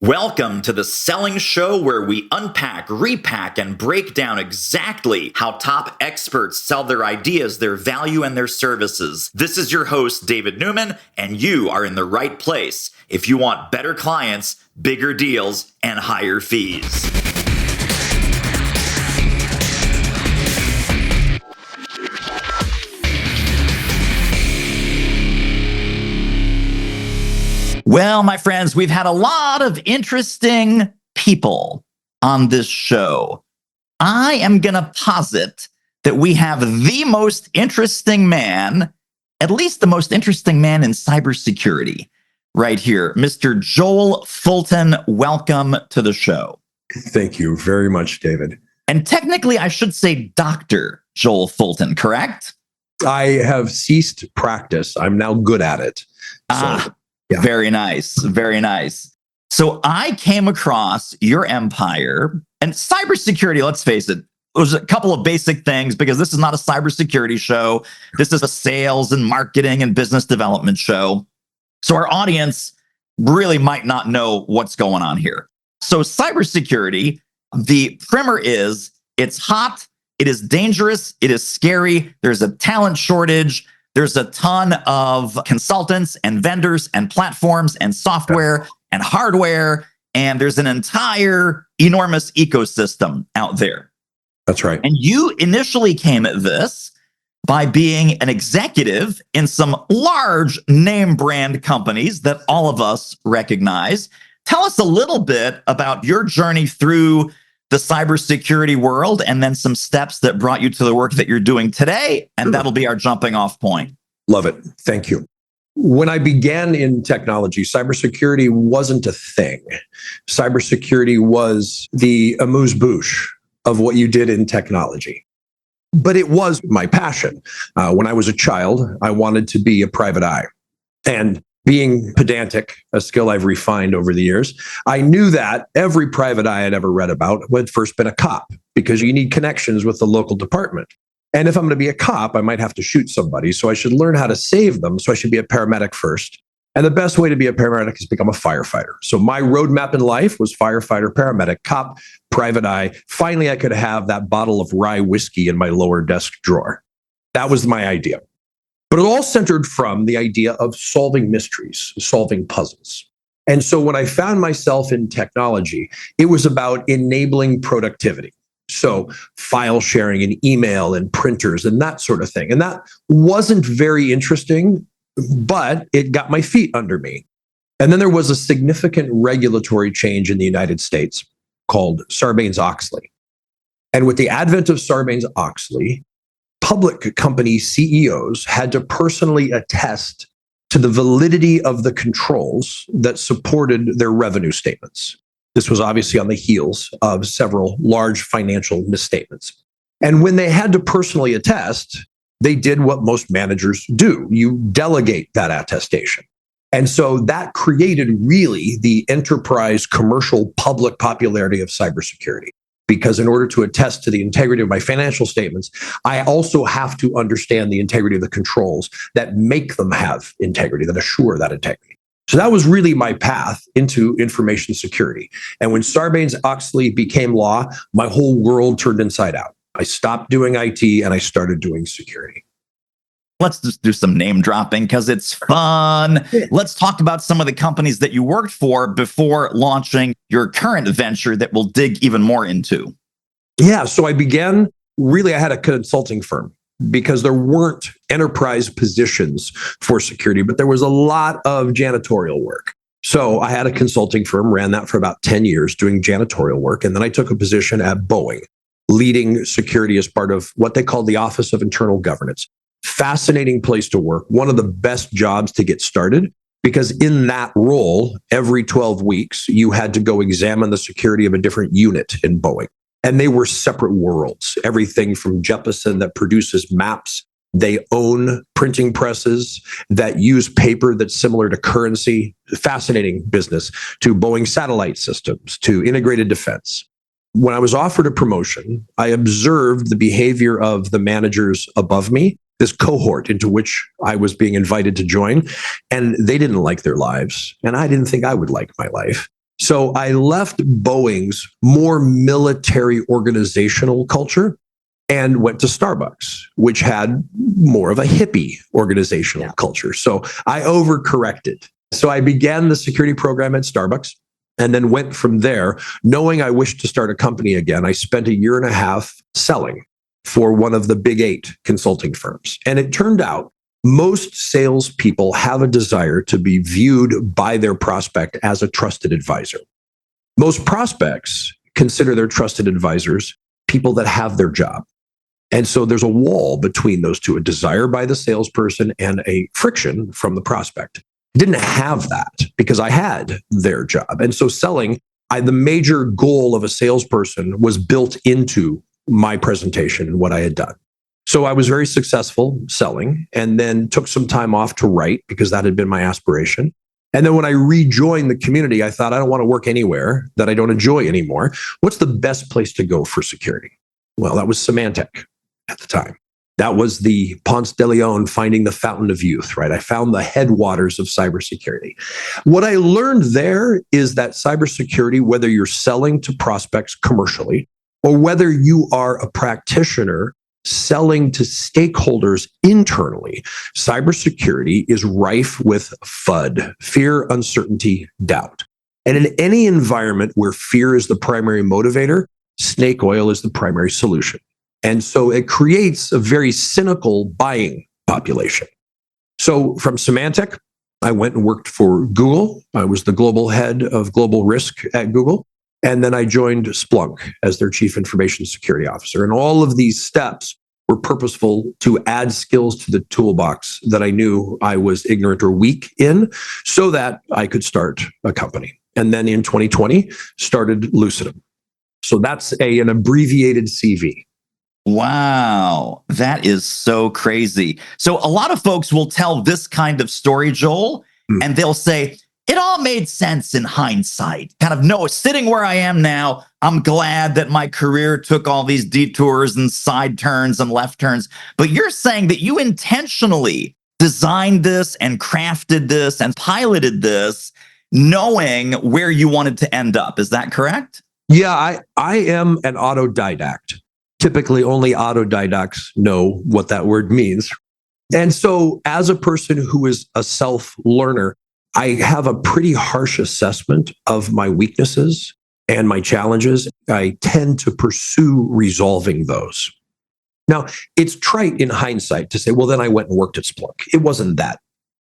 Welcome to the Selling Show, where we unpack, repack, and break down exactly how top experts sell their ideas, their value, and their services. This is your host, David Newman, and you are in the right place if you want better clients, bigger deals, and higher fees. Well, my friends, we've had a lot of interesting people on this show. I am going to posit that we have the most interesting man, at least the most interesting man in cybersecurity, right here. Mr. Joel Fulton, welcome to the show. Thank you very much, David. And technically, I should say Dr. Joel Fulton, correct? I have ceased practice. I'm now good at it. Yeah. Very nice. Very nice. So I came across your empire and cybersecurity. Let's face it. There's a couple of basic things because this is not a cybersecurity show. This is a sales and marketing and business development show. So our audience really might not know what's going on here. So cybersecurity, the primer is it's hot, it is dangerous, it is scary. There's a talent shortage. There's a ton of consultants and vendors and platforms and software and hardware, and there's an entire enormous ecosystem out there. That's right. And you initially came at this by being an executive in some large name brand companies that all of us recognize. Tell us a little bit about your journey through the cybersecurity world, and then some steps that brought you to the work that you're doing today. And that'll be our jumping off point. Love it. Thank you. When I began in technology, cybersecurity wasn't a thing. Cybersecurity was the amuse-bouche of what you did in technology. But it was my passion. When I was a child, I wanted to be a private eye. And being pedantic, a skill I've refined over the years, I knew that every private eye I'd ever read about had first been a cop, because you need connections with the local department. And if I'm going to be a cop, I might have to shoot somebody. So I should learn how to save them. So I should be a paramedic first. And the best way to be a paramedic is become a firefighter. So my roadmap in life was firefighter, paramedic, cop, private eye. Finally, I could have that bottle of rye whiskey in my lower desk drawer. That was my idea. But it all centered from the idea of solving mysteries, solving puzzles. And so when I found myself in technology, it was about enabling productivity. So file sharing and email and printers and that sort of thing. And that wasn't very interesting, but it got my feet under me. And then there was a significant regulatory change in the United States called Sarbanes-Oxley. And with the advent of Sarbanes-Oxley, public company CEOs had to personally attest to the validity of the controls that supported their revenue statements. This was obviously on the heels of several large financial misstatements. And when they had to personally attest, they did what most managers do. You delegate that attestation. And so that created really the enterprise commercial public popularity of cybersecurity. Because in order to attest to the integrity of my financial statements, I also have to understand the integrity of the controls that make them have integrity, that assure that integrity. So that was really my path into information security. And when Sarbanes-Oxley became law, my whole world turned inside out. I stopped doing IT and I started doing security. Let's just do some name dropping because it's fun. Let's talk about some of the companies that you worked for before launching your current venture that we'll dig even more into. Yeah, so I had a consulting firm because there weren't enterprise positions for security, but there was a lot of janitorial work. So I had a consulting firm, ran that for about 10 years doing janitorial work. And then I took a position at Boeing, leading security as part of what they called the Office of Internal Governance. Fascinating place to work. One of the best jobs to get started, because in that role, every 12 weeks, you had to go examine the security of a different unit in Boeing. And they were separate worlds. Everything from Jeppesen that produces maps. They own printing presses that use paper that's similar to currency. Fascinating business. To Boeing satellite systems, to integrated defense. When I was offered a promotion, I observed the behavior of the managers above me, this cohort into which I was being invited to join, and they didn't like their lives, and I didn't think I would like my life. So I left Boeing's more military organizational culture and went to Starbucks, which had more of a hippie organizational culture. So I overcorrected. So I began the security program at Starbucks and then went from there. Knowing I wished to start a company again, I spent a year and a half selling for one of the big 8 consulting firms. And it turned out most salespeople have a desire to be viewed by their prospect as a trusted advisor. Most prospects consider their trusted advisors people that have their job. And so there's a wall between those two, a desire by the salesperson and a friction from the prospect. I didn't have that because I had their job. And so selling, the major goal of a salesperson was built into my presentation and what I had done. So I was very successful selling and then took some time off to write because that had been my aspiration. And then when I rejoined the community, I thought, I don't want to work anywhere that I don't enjoy anymore. What's the best place to go for security? Well, that was Symantec at the time. That was the Ponce de Leon finding the fountain of youth, right? I found the headwaters of cybersecurity. What I learned there is that cybersecurity, whether you're selling to prospects commercially or whether you are a practitioner selling to stakeholders internally, cybersecurity is rife with FUD, fear, uncertainty, doubt. And in any environment where fear is the primary motivator, snake oil is the primary solution. And so it creates a very cynical buying population. So from Symantec, I went and worked for Google. I was the global head of global risk at Google. And then I joined Splunk as their chief information security officer. And all of these steps were purposeful to add skills to the toolbox that I knew I was ignorant or weak in so that I could start a company. And then in 2020, started Lucidum. So that's an abbreviated CV. Wow, that is so crazy. So a lot of folks will tell this kind of story, Joel, and they'll say, it all made sense in hindsight. Kind of, no, sitting where I am now, I'm glad that my career took all these detours and side turns and left turns. But you're saying that you intentionally designed this and crafted this and piloted this, knowing where you wanted to end up. Is that correct? Yeah, I am an autodidact. Typically, only autodidacts know what that word means. And so as a person who is a self-learner, I have a pretty harsh assessment of my weaknesses and my challenges. I tend to pursue resolving those. Now, it's trite in hindsight to say, well, then I went and worked at Splunk. It wasn't that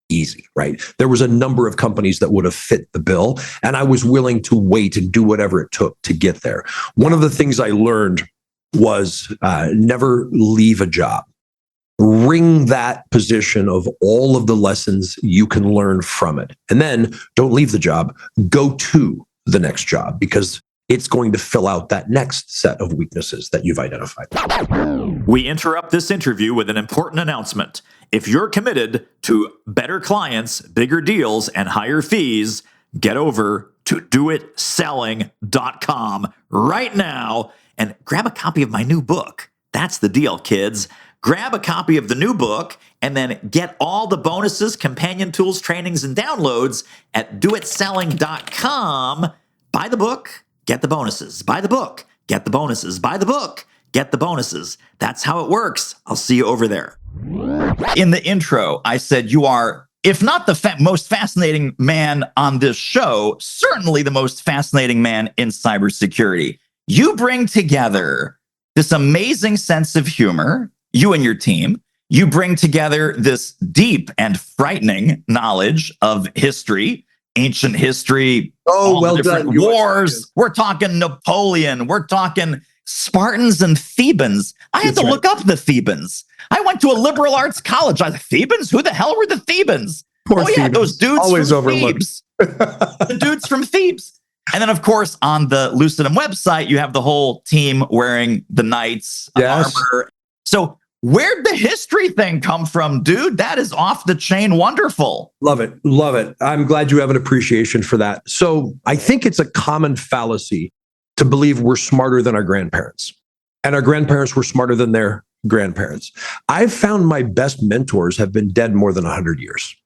easy, right? There was a number of companies that would have fit the bill, and I was willing to wait and do whatever it took to get there. One of the things I learned was never leave a job. Wring that position of all of the lessons you can learn from it. And then don't leave the job, go to the next job because it's going to fill out that next set of weaknesses that you've identified. We interrupt this interview with an important announcement. If you're committed to better clients, bigger deals, and higher fees, get over to doitselling.com right now and grab a copy of my new book. That's the deal, kids. Grab a copy of the new book and then get all the bonuses, companion tools, trainings, and downloads at doitselling.com. Buy the book, get the bonuses. Buy the book, get the bonuses. Buy the book, get the bonuses. That's how it works. I'll see you over there. In the intro, I said you are, if not the most fascinating man on this show, certainly the most fascinating man in cybersecurity. You bring together this amazing sense of humor, you and your team. You bring together this deep and frightening knowledge of history, ancient history, all well done. Wars. We're talking Napoleon. We're talking Spartans and Thebans. I had to look up the Thebans. I went to a liberal arts college. I was like, Thebans? Who the hell were the Thebans? Poor Thebans. Yeah, those dudes always from overlooked. Thebes. The dudes from Thebes. And then, of course, on the Lucidum website, you have the whole team wearing the knights armor. So where'd the history thing come from, dude? That is off the chain wonderful. Love it. Love it. I'm glad you have an appreciation for that. So I think it's a common fallacy to believe we're smarter than our grandparents. And our grandparents were smarter than their grandparents. I've found my best mentors have been dead more than 100 years.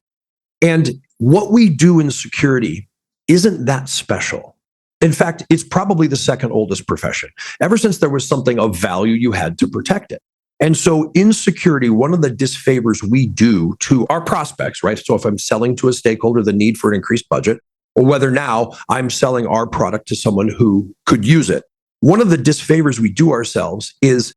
And what we do in security isn't that special. In fact, it's probably the second oldest profession. Ever since there was something of value, you had to protect it. And so in security, one of the disfavors we do to our prospects, right? So if I'm selling to a stakeholder the need for an increased budget, or whether now I'm selling our product to someone who could use it, one of the disfavors we do ourselves is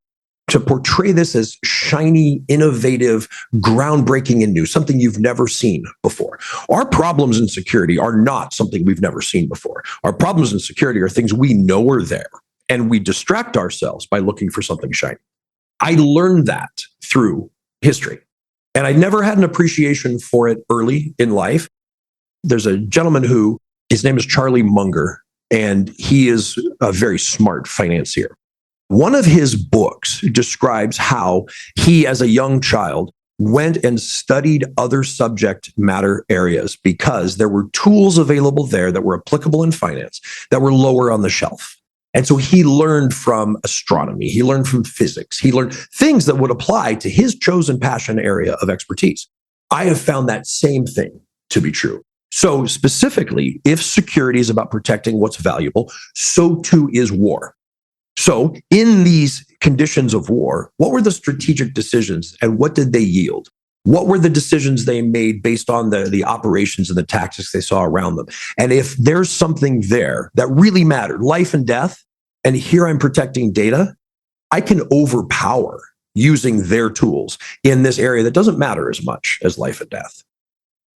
to portray this as shiny, innovative, groundbreaking, and new, something you've never seen before. Our problems in security are not something we've never seen before. Our problems in security are things we know are there, and we distract ourselves by looking for something shiny. I learned that through history, and I never had an appreciation for it early in life. There's a gentleman who, his name is Charlie Munger, and he is a very smart financier. One of his books describes how he, as a young child, went and studied other subject matter areas because there were tools available there that were applicable in finance that were lower on the shelf. And so he learned from astronomy, he learned from physics, he learned things that would apply to his chosen passion area of expertise. I have found that same thing to be true. So specifically, if security is about protecting what's valuable, so too is war. So in these conditions of war, what were the strategic decisions and what did they yield? What were the decisions they made based on the operations and the tactics they saw around them? And if there's something there that really mattered, life and death, and here I'm protecting data, I can overpower using their tools in this area that doesn't matter as much as life and death.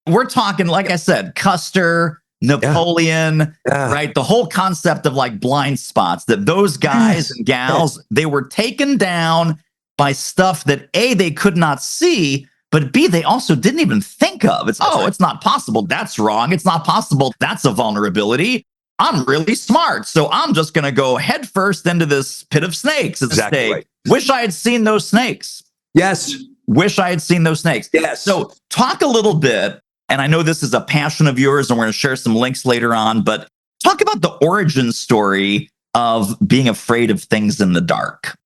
We're talking, like I said, Custer, Napoleon, right? The whole concept of like blind spots, that those guys and gals, they were taken down by stuff that A, they could not see, but B, they also didn't even think of. It's it's not possible. That's wrong. It's not possible. That's a vulnerability. I'm really smart, so I'm just going to go headfirst into this pit of snakes. Exactly right. Wish I had seen those snakes. Yes. Wish I had seen those snakes. Yes. So talk a little bit, and I know this is a passion of yours, and we're going to share some links later on, but talk about the origin story of being afraid of things in the dark.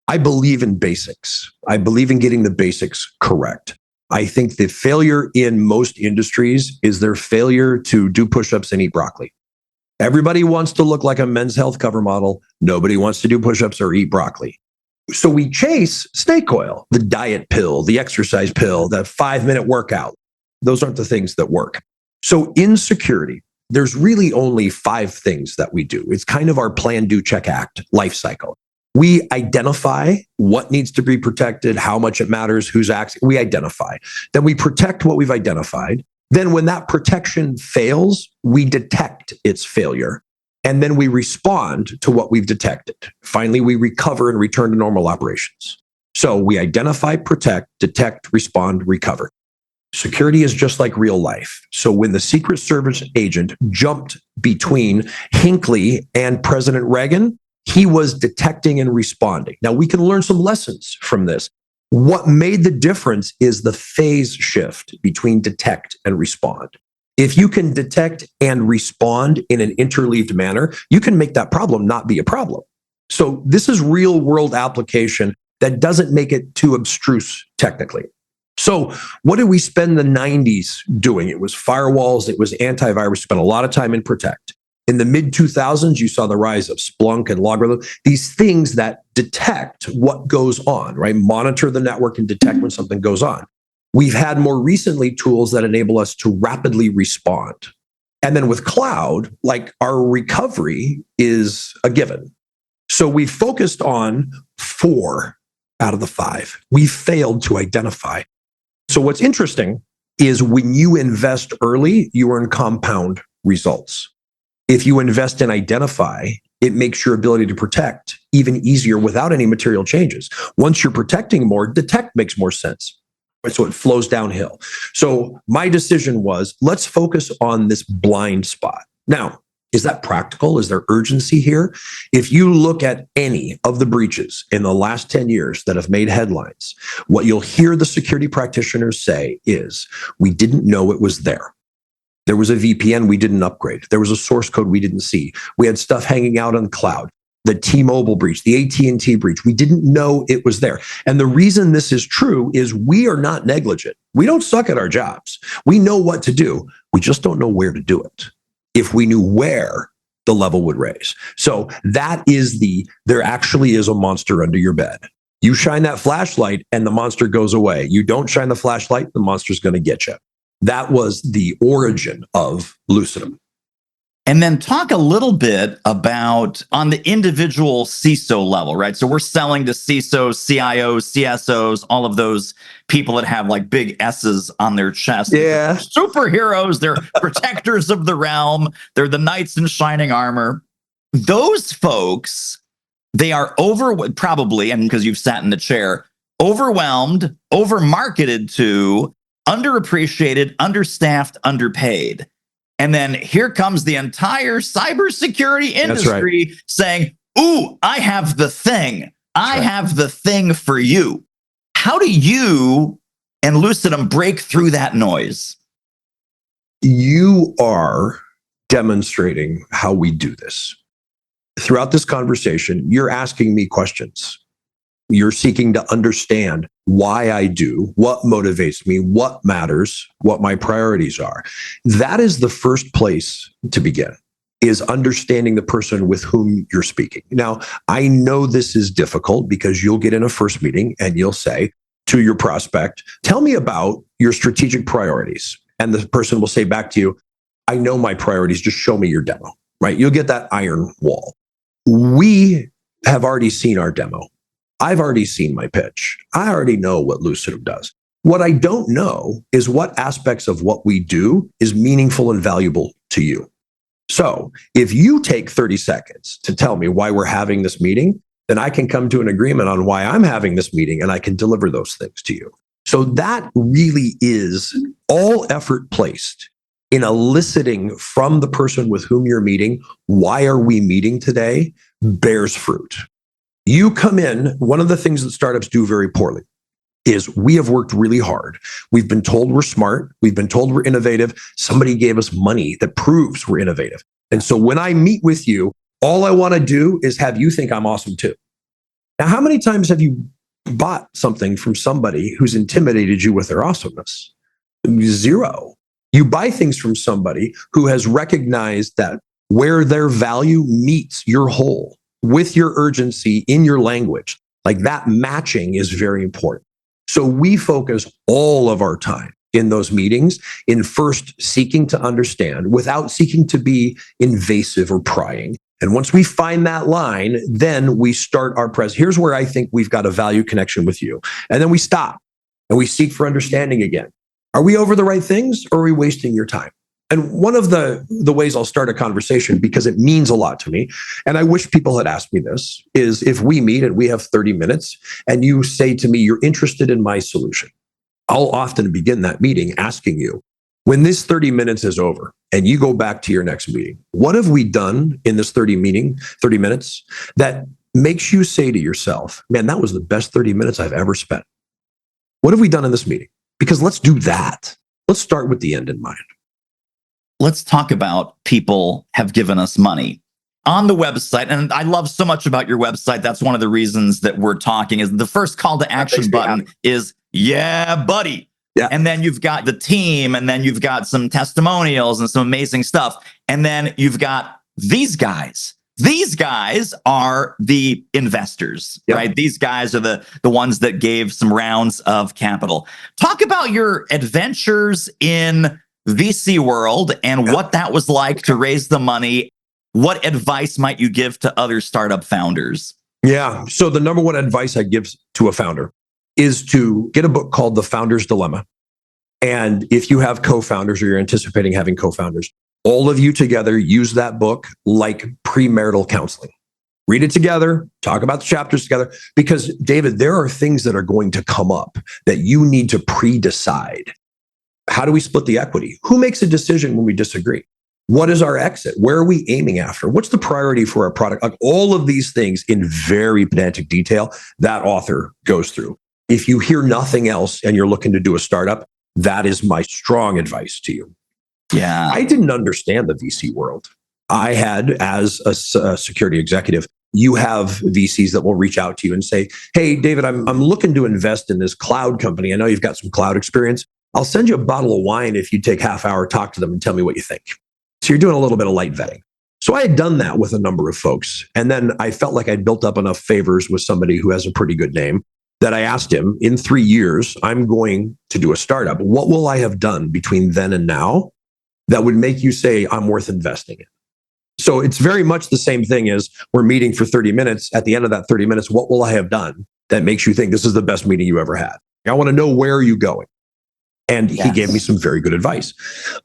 I believe in basics. I believe in getting the basics correct. I think the failure in most industries is their failure to do push-ups and eat broccoli. Everybody wants to look like a Men's Health cover model. Nobody wants to do push-ups or eat broccoli. So we chase snake oil, the diet pill, the exercise pill, that 5-minute workout. Those aren't the things that work. So in security, there's really only 5 things that we do. It's kind of our plan, do, check, act life cycle. We identify what needs to be protected, how much it matters, who's acting. We identify. Then we protect what we've identified. Then when that protection fails, we detect its failure. And then we respond to what we've detected. Finally, we recover and return to normal operations. So we identify, protect, detect, respond, recover. Security is just like real life. So when the Secret Service agent jumped between Hinckley and President Reagan, he was detecting and responding. Now, we can learn some lessons from this. What made the difference is the phase shift between detect and respond. If you can detect and respond in an interleaved manner, you can make that problem not be a problem. So this is real world application that doesn't make it too abstruse technically. So what did we spend the 90s doing? It was firewalls, it was antivirus. We spent a lot of time in protect. In the mid-2000s, you saw the rise of Splunk and LogRhythm, these things that detect what goes on, right? Monitor the network and detect when something goes on. We've had more recently tools that enable us to rapidly respond. And then with cloud, like our recovery is a given. So we focused on 4 out of the 5. We failed to identify. So what's interesting is when you invest early, you earn compound results. If you invest and identify, it makes your ability to protect even easier without any material changes. Once you're protecting more, detect makes more sense. So it flows downhill. So my decision was, let's focus on this blind spot. Now, is that practical? Is there urgency here? If you look at any of the breaches in the last 10 years that have made headlines, what you'll hear the security practitioners say is, we didn't know it was there. There was a VPN we didn't upgrade. There was a source code we didn't see. We had stuff hanging out on the cloud. The T-Mobile breach, the AT&T breach, we didn't know it was there. And the reason this is true is we are not negligent. We don't suck at our jobs. We know what to do. We just don't know where to do it. If we knew where, the level would raise. So that is there actually is a monster under your bed. You shine that flashlight and the monster goes away. You don't shine the flashlight, the monster's going to get you. That was the origin of Lucidum. And then talk a little bit about on the individual CISO level, right? So we're selling to CISOs, CIOs, CSOs, all of those people that have like big S's on their chest. Yeah. They're superheroes, they're protectors of the realm, they're the knights in shining armor. Those folks, they are probably, and because you've sat in the chair, overwhelmed, over-marketed to, underappreciated, understaffed, underpaid. And then here comes the entire cybersecurity industry saying, ooh, I have the thing. I have the thing for you. How do you and Lucidum break through that noise? You are demonstrating how we do this. Throughout this conversation, you're asking me questions. You're seeking to understand why I do, what motivates me, what matters, what my priorities are. That is the first place to begin, is understanding the person with whom you're speaking. Now, I know this is difficult because you'll get in a first meeting and you'll say to your prospect, tell me about your strategic priorities. And the person will say back to you, I know my priorities, just show me your demo, right? You'll get that iron wall. We have already seen our demo. I've already seen my pitch. I already know what Lucidum does. What I don't know is what aspects of what we do is meaningful and valuable to you. So if you take 30 seconds to tell me why we're having this meeting, then I can come to an agreement on why I'm having this meeting and I can deliver those things to you. So that really is all effort placed in eliciting from the person with whom you're meeting, why are we meeting today, bears fruit. You come in, one of the things that startups do very poorly is we have worked really hard. We've been told we're smart. We've been told we're innovative. Somebody gave us money that proves we're innovative. And so when I meet with you, all I want to do is have you think I'm awesome too. Now, how many times have you bought something from somebody who's intimidated you with their awesomeness? Zero. You buy things from somebody who has recognized that where their value meets your whole, with your urgency in your language, like that matching is very important. So we focus all of our time in those meetings in first seeking to understand without seeking to be invasive or prying. And once we find that line, then we start our press. Here's where I think we've got a value connection with you. And then we stop and we seek for understanding again. Are we over the right things or are we wasting your time? And one of the ways I'll start a conversation, because it means a lot to me, and I wish people had asked me this, is if we meet and we have 30 minutes and you say to me, you're interested in my solution, I'll often begin that meeting asking you, when this 30 minutes is over and you go back to your next meeting, what have we done in this 30 minutes that makes you say to yourself, man, that was the best 30 minutes I've ever spent? What have we done in this meeting? Because let's do that. Let's start with the end in mind. Let's talk about people have given us money on the website. And I love so much about your website. That's one of the reasons that we're talking is the first call to action button is, yeah, buddy. Yeah. And then you've got the team, and then you've got some testimonials and some amazing stuff. And then you've got these guys. These guys are the investors, right? These guys are the ones that gave some rounds of capital. Talk about your adventures in VC world and what that was like to raise the money. What advice might you give to other startup founders? Yeah. So the number one advice I give to a founder is to get a book called The Founder's Dilemma. And if you have co-founders or you're anticipating having co-founders, all of you together use that book like premarital counseling. Read it together, talk about the chapters together, because David, there are things that are going to come up that you need to pre-decide. How do we split the equity? Who makes a decision when we disagree? What is our exit? Where are we aiming after? What's the priority for our product? Like all of these things in very pedantic detail, that author goes through. If you hear nothing else and you're looking to do a startup, that is my strong advice to you. Yeah. I didn't understand the VC world. I had, as a security executive, you have VCs that will reach out to you and say, hey, David, I'm looking to invest in this cloud company. I know you've got some cloud experience. I'll send you a bottle of wine if you take half hour, talk to them and tell me what you think. So you're doing a little bit of light vetting. So I had done that with a number of folks. And then I felt like I'd built up enough favors with somebody who has a pretty good name that I asked him, in 3 years, I'm going to do a startup. What will I have done between then and now that would make you say I'm worth investing in? So it's very much the same thing as we're meeting for 30 minutes. At the end of that 30 minutes, what will I have done that makes you think this is the best meeting you ever had? I want to know, where are you going? And he gave me some very good advice.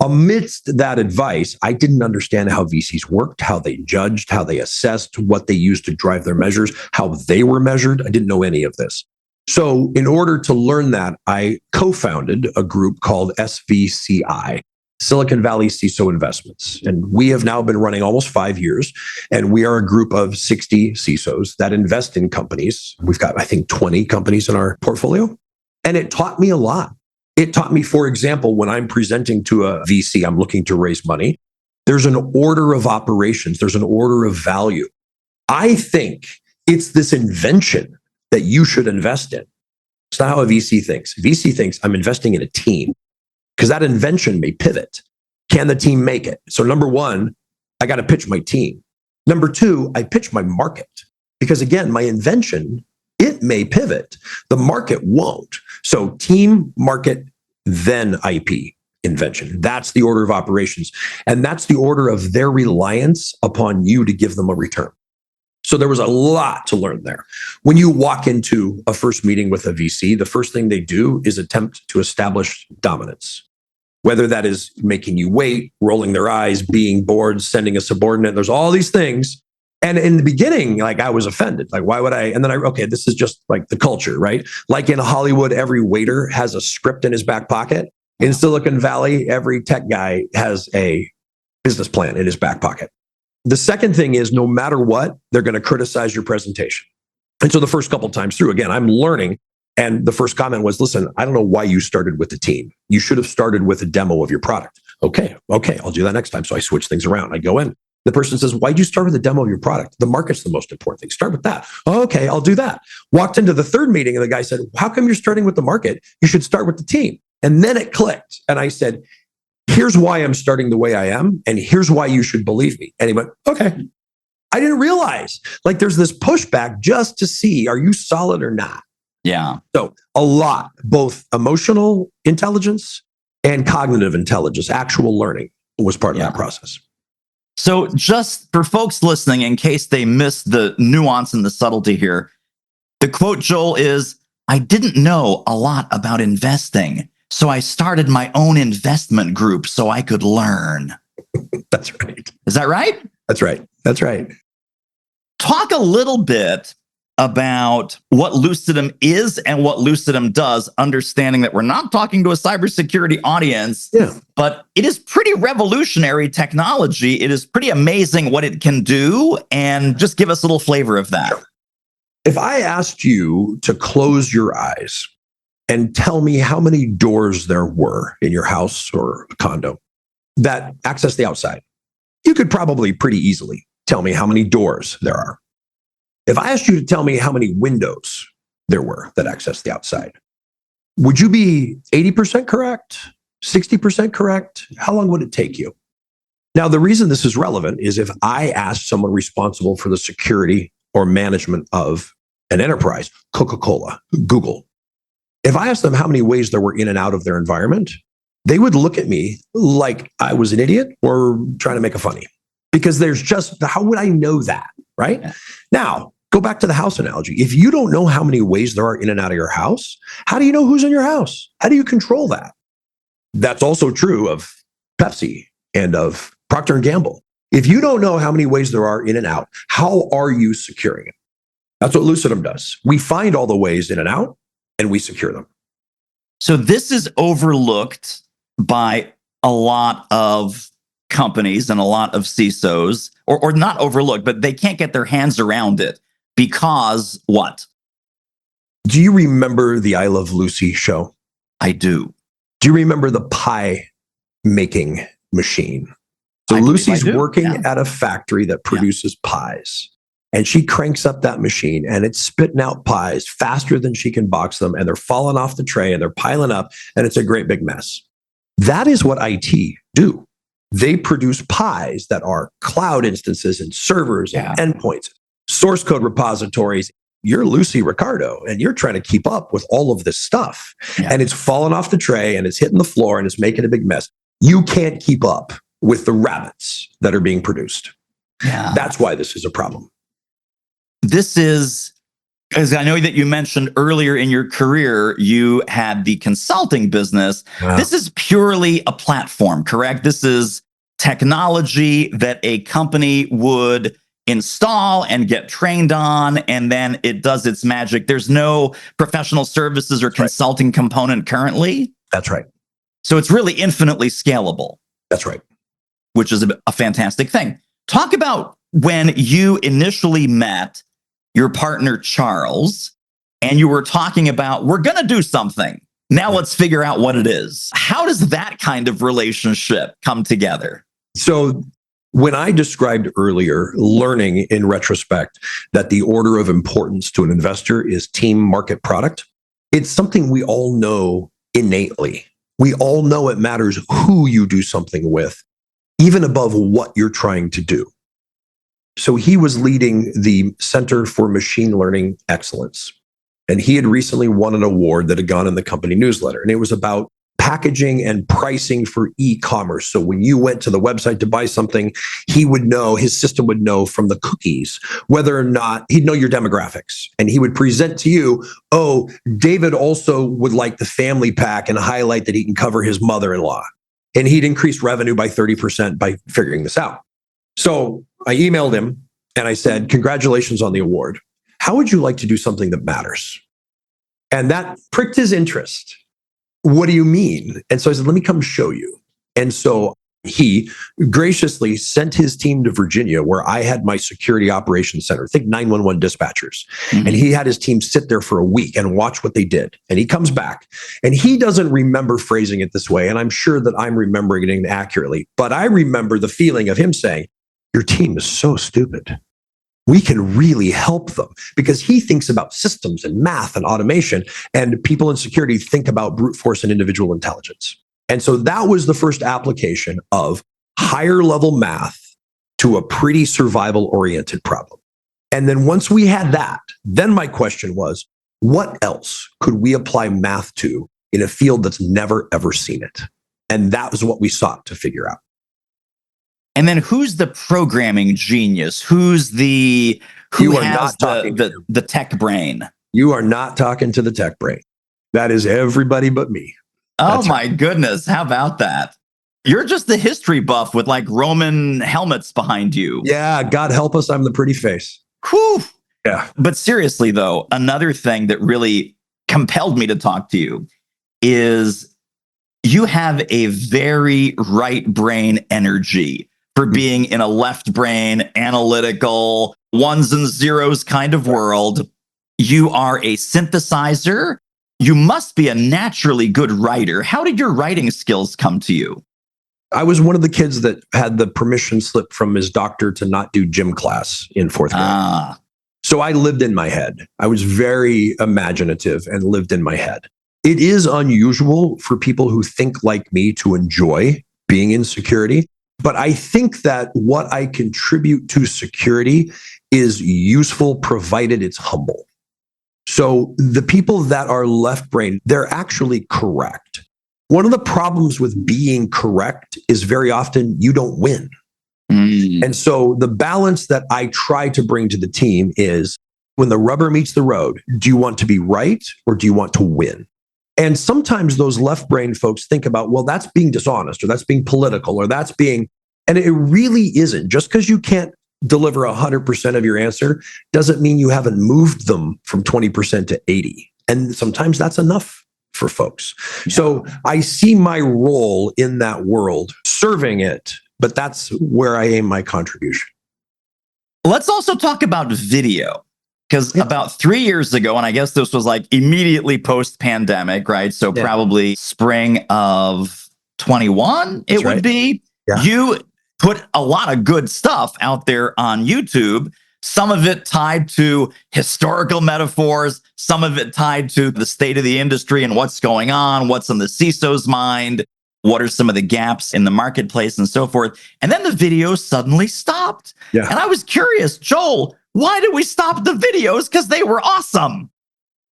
Amidst that advice, I didn't understand how VCs worked, how they judged, how they assessed, what they used to drive their measures, how they were measured. I didn't know any of this. So in order to learn that, I co-founded a group called SVCI, Silicon Valley CISO Investments. And we have now been running almost 5 years. And we are a group of 60 CISOs that invest in companies. We've got, I think, 20 companies in our portfolio. And it taught me a lot. It taught me, for example, when I'm presenting to a VC, I'm looking to raise money, there's an order of operations, there's an order of value. I think it's this invention that you should invest in. It's not how a VC thinks. VC thinks I'm investing in a team because that invention may pivot. Can the team make it? So number one, I got to pitch my team. Number two, I pitch my market because again, my invention, it may pivot. The market won't. So team, market, then IP invention. That's the order of operations. And that's the order of their reliance upon you to give them a return. So there was a lot to learn there. When you walk into a first meeting with a VC, the first thing they do is attempt to establish dominance. Whether that is making you wait, rolling their eyes, being bored, sending a subordinate, there's all these things. And in the beginning, like I was offended. Like, why would I? And then okay, this is just like the culture, right? Like in Hollywood, every waiter has a script in his back pocket. In Silicon Valley, every tech guy has a business plan in his back pocket. The second thing is, no matter what, they're going to criticize your presentation. And so the first couple of times through, again, I'm learning. And the first comment was, listen, I don't know why you started with the team. You should have started with a demo of your product. Okay, I'll do that next time. So I switch things around. I go in. The person says, why'd you start with a demo of your product? The market's the most important thing. Start with that. Okay, I'll do that. Walked into the third meeting and the guy said, how come you're starting with the market? You should start with the team. And then it clicked. And I said, here's why I'm starting the way I am. And here's why you should believe me. And he went, okay. I didn't realize like there's this pushback just to see, are you solid or not? Yeah. So a lot, both emotional intelligence and cognitive intelligence, actual learning was part of that process. So just for folks listening, in case they missed the nuance and the subtlety here, the quote, Joel, is, I didn't know a lot about investing, so I started my own investment group so I could learn. That's right. Is that right? That's right. That's right. Talk a little bit about what Lucidum is and what Lucidum does, understanding that we're not talking to a cybersecurity audience, but it is pretty revolutionary technology. It is pretty amazing what it can do. And just give us a little flavor of that. If I asked you to close your eyes and tell me how many doors there were in your house or a condo that access the outside, you could probably pretty easily tell me how many doors there are. If I asked you to tell me how many windows there were that access the outside, would you be 80% correct? 60% correct? How long would it take you? Now, the reason this is relevant is if I asked someone responsible for the security or management of an enterprise, Coca-Cola, Google, if I asked them how many ways there were in and out of their environment, they would look at me like I was an idiot or trying to make a funny. Because there's just, how would I know that, right? Yeah. Now, go back to the house analogy. If you don't know how many ways there are in and out of your house, how do you know who's in your house? How do you control that? That's also true of Pepsi and of Procter & Gamble. If you don't know how many ways there are in and out, how are you securing it? That's what Lucidum does. We find all the ways in and out and we secure them. So this is overlooked by a lot of companies and a lot of CISOs, or not overlooked, but they can't get their hands around it because what? Do you remember the I Love Lucy show? I do. Do you remember the pie making machine? So Lucy's working at a factory that produces pies. And she cranks up that machine and it's spitting out pies faster than she can box them. And they're falling off the tray and they're piling up and it's a great big mess. That is what IT do. They produce pies that are cloud instances and servers Yeah. and endpoints, source code repositories. You're Lucy Ricardo and you're trying to keep up with all of this stuff. Yeah. And it's falling off the tray and it's hitting the floor and it's making a big mess. You can't keep up with the rabbits that are being produced. Yeah. That's why this is a problem. This is, as I know that you mentioned earlier in your career, you had the consulting business. Wow. This is purely a platform, correct? This is technology that a company would install and get trained on, and then it does its magic. There's no professional services or consulting component currently. That's right. So it's really infinitely scalable. That's right. Which is a fantastic thing. Talk about when you initially met your partner, Charles, and you were talking about, we're going to do something. Now let's figure out what it is. How does that kind of relationship come together? So when I described earlier, learning in retrospect that the order of importance to an investor is team, market, product, it's something we all know innately. We all know it matters who you do something with, even above what you're trying to do. So he was leading the Center for Machine Learning Excellence. And he had recently won an award that had gone in the company newsletter. And it was about packaging and pricing for e-commerce. So when you went to the website to buy something, he would know, his system would know from the cookies, whether or not he'd know your demographics. And he would present to you, oh, David also would like the family pack and highlight that he can cover his mother-in-law. And he'd increase revenue by 30% by figuring this out. So I emailed him and I said, congratulations on the award. How would you like to do something that matters? And that pricked his interest. What do you mean? And so I said, let me come show you. And so he graciously sent his team to Virginia, where I had my security operations center, think 911 dispatchers. Mm-hmm. And he had his team sit there for a week and watch what they did. And he comes back and he doesn't remember phrasing it this way. And I'm sure that I'm remembering it accurately, but I remember the feeling of him saying, your team is so stupid. We can really help them, because he thinks about systems and math and automation, and people in security think about brute force and individual intelligence. And so that was the first application of higher level math to a pretty survival oriented problem. And then once we had that, then my question was, what else could we apply math to in a field that's never, ever seen it? And that was what we sought to figure out. And then who's the programming genius? Who has the tech brain? You are not talking to the tech brain. That is everybody but me. Oh my goodness. How about that? You're just the history buff with like Roman helmets behind you. Yeah, God help us. I'm the pretty face. Whew. Yeah. But seriously though, another thing that really compelled me to talk to you is you have a very right brain energy for being in a left brain, analytical, ones and zeros kind of world. You are a synthesizer. You must be a naturally good writer. How did your writing skills come to you? I was one of the kids that had the permission slip from his doctor to not do gym class in fourth grade. So I lived in my head. I was very imaginative and lived in my head. It is unusual for people who think like me to enjoy being in security. But I think that what I contribute to security is useful, provided it's humble. So the people that are left brain, they're actually correct. One of the problems with being correct is very often you don't win. And so the balance that I try to bring to the team is, when the rubber meets the road, do you want to be right or do you want to win? And sometimes those left brain folks think about, well, that's being dishonest, or that's being political, or that's being, and it really isn't. Just because you can't deliver 100% of your answer doesn't mean you haven't moved them from 20% to 80. And sometimes that's enough for folks. Yeah. So I see my role in that world, serving it, but that's where I aim my contribution. Let's also talk about video. Because about 3 years ago, and I guess this was like immediately post-pandemic, right? So probably spring of 21, it would be. Yeah. You put a lot of good stuff out there on YouTube, some of it tied to historical metaphors, some of it tied to the state of the industry and what's going on, what's in the CISO's mind. What are some of the gaps in the marketplace and so forth? And then the videos suddenly stopped. Yeah. And I was curious, Joel, why did we stop the videos? Because they were awesome.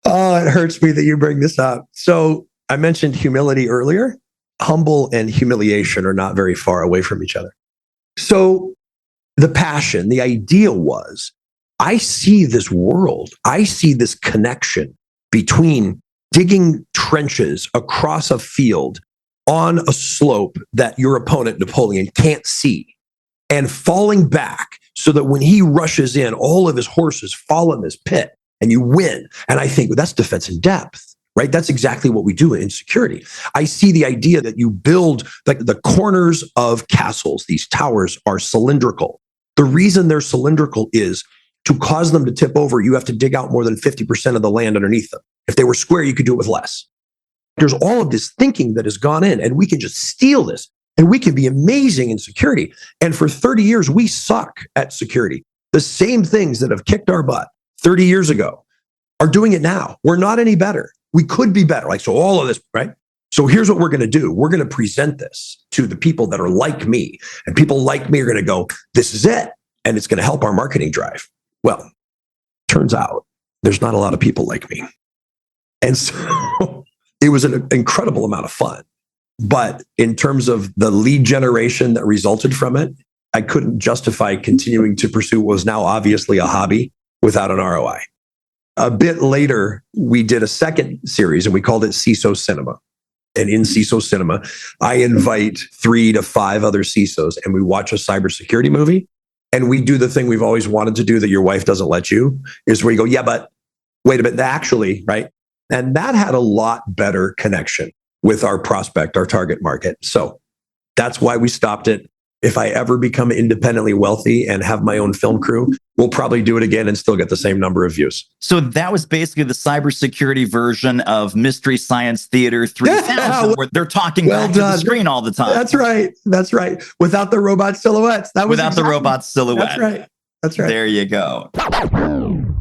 Oh, it hurts me that you bring this up. So I mentioned humility earlier. Humble and humiliation are not very far away from each other. So the passion, the idea was, I see this world. I see this connection between digging trenches across a field on a slope that your opponent, Napoleon, can't see, and falling back so that when he rushes in, all of his horses fall in this pit and you win. And I think, well, that's defense in depth, right? That's exactly what we do in security. I see the idea that you build, like, the corners of castles. These towers are cylindrical. The reason they're cylindrical is to cause them to tip over, you have to dig out more than 50% of the land underneath them. If they were square, you could do it with less. There's all of this thinking that has gone in, and we can just steal this, and we can be amazing in security. And for 30 years, we suck at security. The same things that have kicked our butt 30 years ago are doing it now. We're not any better. We could be better. Like, so all of this, right? So here's what we're going to do. We're going to present this to the people that are like me, and people like me are going to go, this is it. And it's going to help our marketing drive. Well, turns out there's not a lot of people like me. And so it was an incredible amount of fun. But in terms of the lead generation that resulted from it, I couldn't justify continuing to pursue what was now obviously a hobby without an ROI. A bit later, we did a second series and we called it CISO Cinema. And in CISO Cinema, I invite 3 to 5 other CISOs and we watch a cybersecurity movie. And we do the thing we've always wanted to do that your wife doesn't let you, is where you go, yeah, but wait a minute, actually, right? And that had a lot better connection with our prospect, our target market. So that's why we stopped it. If I ever become independently wealthy and have my own film crew, we'll probably do it again and still get the same number of views. So that was basically the cybersecurity version of Mystery Science Theater 3000, where they're talking back to the screen all the time. That's right. That's right. Without the robot silhouettes. That was without the robot silhouette. That's right. That's right. There you go.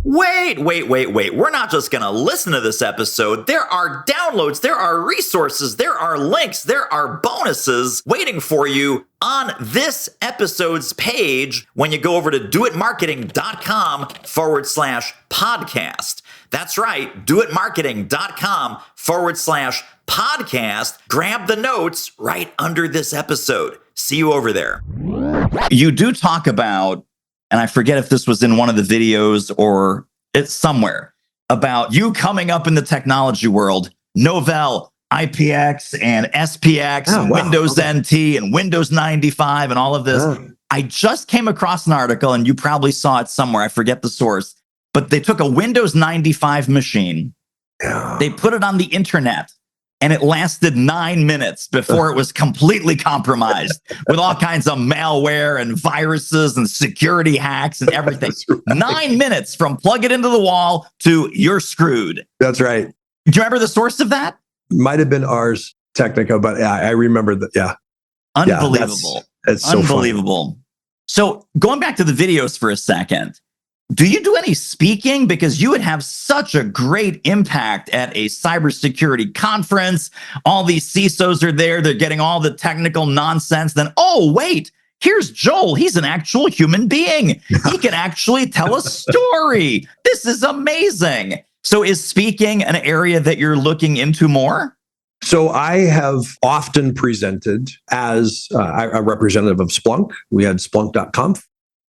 Wait. We're not just going to listen to this episode. There are downloads, there are resources, there are links, there are bonuses waiting for you on this episode's page when you go over to doitmarketing.com/podcast. That's right, doitmarketing.com/podcast. Grab the notes right under this episode. See you over there. You do talk about, and I forget if this was in one of the videos or it's somewhere, about you coming up in the technology world, Novell, IPX, and SPX, and Windows NT, and Windows 95, and all of this. I just came across an article, and you probably saw it somewhere. I forget the source. But they took a Windows 95 machine, they put it on the internet, and it lasted 9 minutes before it was completely compromised with all kinds of malware and viruses and security hacks and everything. Right. 9 minutes from plug it into the wall to you're screwed. That's right. Do you remember the source of that? Might have been Ars Technica, but yeah, I remember that. Yeah. Unbelievable. Yeah, it's so unbelievable. Funny. So going back to the videos for a second, do you do any speaking? Because you would have such a great impact at a cybersecurity conference. All these CISOs are there. They're getting all the technical nonsense. Then, oh, wait, here's Joel. He's an actual human being. He can actually tell a story. This is amazing. So is speaking an area that you're looking into more? So I have often presented as a representative of Splunk. We had Splunk.conf.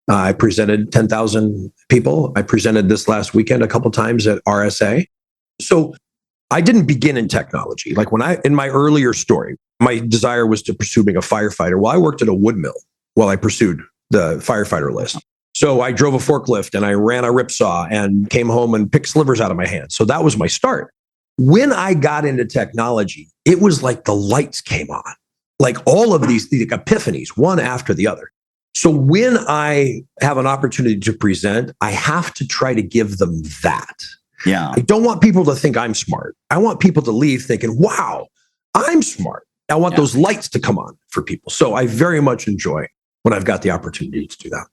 I presented 10,000 people. I presented this last weekend a couple times at RSA. So I didn't begin in technology. Like in my earlier story, my desire was to pursue being a firefighter. Well, I worked at a wood mill while I pursued the firefighter list. So I drove a forklift and I ran a ripsaw and came home and picked slivers out of my hands. So that was my start. When I got into technology, it was like the lights came on, like all of these epiphanies, one after the other. So when I have an opportunity to present, I have to try to give them that. Yeah. I don't want people to think I'm smart. I want people to leave thinking, wow, I'm smart. I want those lights to come on for people. So I very much enjoy when I've got the opportunity to do that.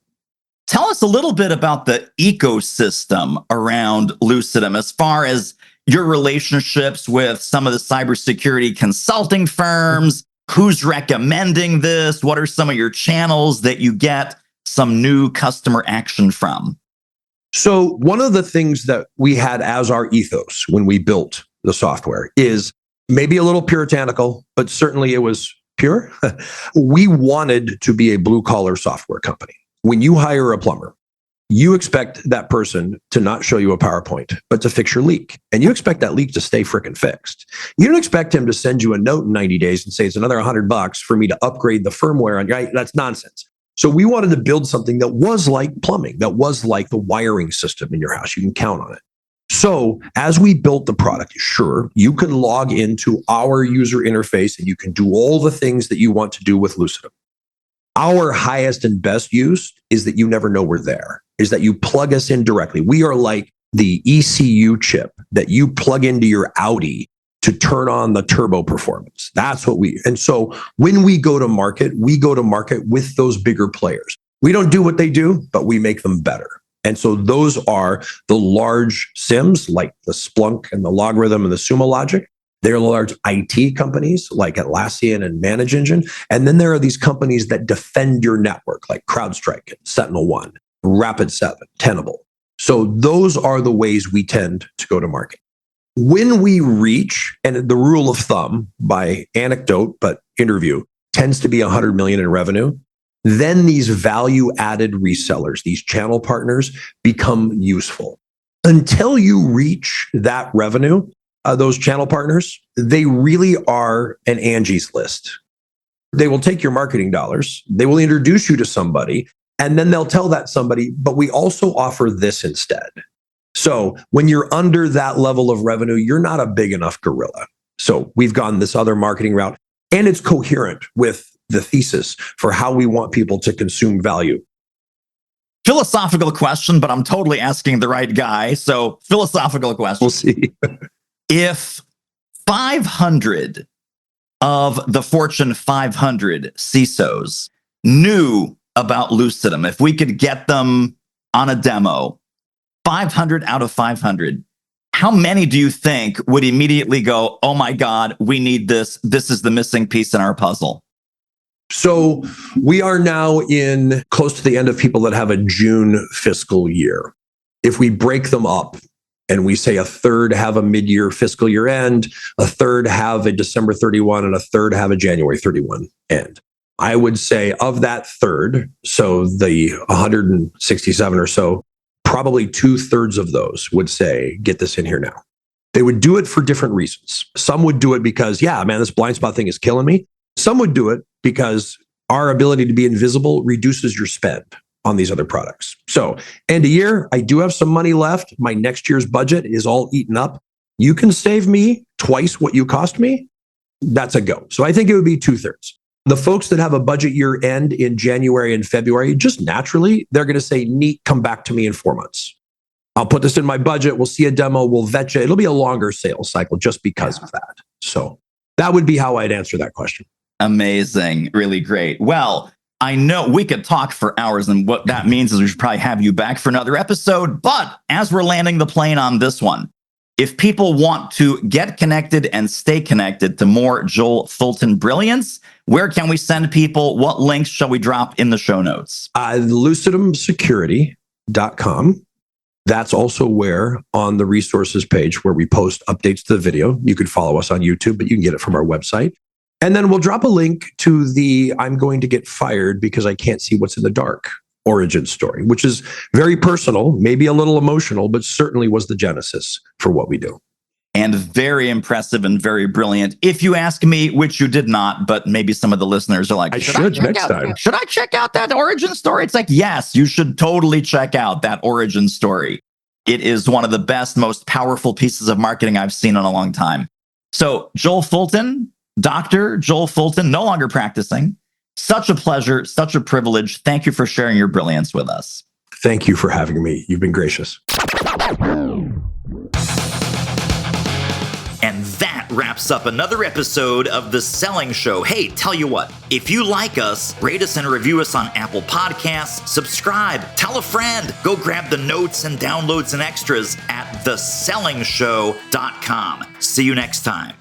Tell us a little bit about the ecosystem around Lucidum as far as your relationships with some of the cybersecurity consulting firms, Who's recommending this? What are some of your channels that you get some new customer action from? So one of the things that we had as our ethos when we built the software is maybe a little puritanical, but certainly it was pure. We wanted to be a blue collar software company. When you hire a plumber, you expect that person to not show you a PowerPoint, but to fix your leak. And you expect that leak to stay frickin' fixed. You don't expect him to send you a note in 90 days and say it's another $100 for me to upgrade the firmware. Right? That's nonsense. So we wanted to build something that was like plumbing, that was like the wiring system in your house. You can count on it. So as we built the product, sure, you can log into our user interface and you can do all the things that you want to do with Lucidum. Our highest and best use is that you never know we're there, is that you plug us in directly. We are like the ECU chip that you plug into your Audi to turn on the turbo performance. That's what and so when we go to market with those bigger players. We don't do what they do, but we make them better. And so those are the large SIMs like the Splunk and the Logarithm and the Sumo Logic. They're large IT companies like Atlassian and Manage Engine. And then there are these companies that defend your network like CrowdStrike, SentinelOne, Rapid7, Tenable. So those are the ways we tend to go to market. When we reach, and the rule of thumb by anecdote, but interview, tends to be 100 million in revenue, then these value-added resellers, these channel partners, become useful. Until you reach that revenue, those channel partners, they really are an Angie's List. They will take your marketing dollars, they will introduce you to somebody, and then they'll tell that somebody, but we also offer this instead. So when you're under that level of revenue, you're not a big enough gorilla. So we've gone this other marketing route, and it's coherent with the thesis for how we want people to consume value. Philosophical question, but I'm totally asking the right guy. So philosophical question. We'll see. If 500 of the Fortune 500 CISOs knew about Lucidum, if we could get them on a demo, 500 out of 500, how many do you think would immediately go, oh my God, we need this. This is the missing piece in our puzzle? So we are now in close to the end of people that have a June fiscal year. If we break them up and we say a third have a mid-year fiscal year end, a third have a December 31, and a third have a January 31 end. I would say of that third, so the 167 or so, probably 2/3 of those would say, get this in here now. They would do it for different reasons. Some would do it because, yeah, man, this blind spot thing is killing me. Some would do it because our ability to be invisible reduces your spend on these other products. So end of year, I do have some money left. My next year's budget is all eaten up. You can save me twice what you cost me. That's a go. So I think it would be 2/3. The folks that have a budget year end in January and February, just naturally, they're going to say, neat, come back to me in 4 months. I'll put this in my budget. We'll see a demo. We'll vet you. It'll be a longer sales cycle just because of that. So that would be how I'd answer that question. Amazing. Really great. Well, I know we could talk for hours, and what that means is we should probably have you back for another episode. But as we're landing the plane on this one, if people want to get connected and stay connected to more Joel Fulton brilliance, where can we send people? What links shall we drop in the show notes? LucidumSecurity.com. That's also where on the resources page where we post updates to the video, you could follow us on YouTube, but you can get it from our website. And then we'll drop a link to the I'm going to get fired because I can't see what's in the dark origin story, which is very personal, maybe a little emotional, but certainly was the genesis for what we do. And very impressive and very brilliant. If you ask me, which you did not, but maybe some of the listeners are like, should I check out that origin story? It's like, yes, you should totally check out that origin story. It is one of the best, most powerful pieces of marketing I've seen in a long time. So Joel Fulton, Dr. Joel Fulton, no longer practicing. Such a pleasure, such a privilege. Thank you for sharing your brilliance with us. Thank you for having me. You've been gracious. And that wraps up another episode of The Selling Show. Hey, tell you what, if you like us, rate us and review us on Apple Podcasts, subscribe, tell a friend, go grab the notes and downloads and extras at thesellingshow.com. See you next time.